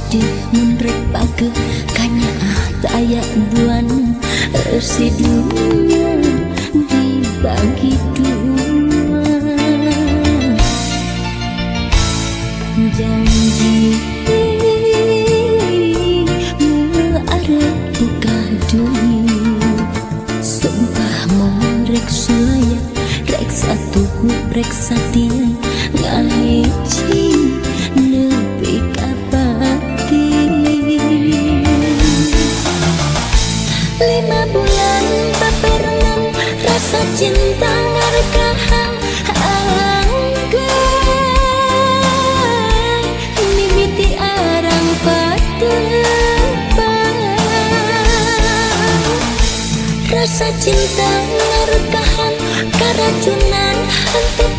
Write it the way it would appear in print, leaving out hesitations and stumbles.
sedih munrek pake kanya tak aya buana residunya dibagi dua. Janji arep buka dunia, sumpah mau rek sulaya, rek satu rek satia ngahiji nepi kapati. 5 bulan baperangan rasa cinta ngarekahan anggai mimiti arang patepang. Rasa cinta ngarekahan karacunan hantep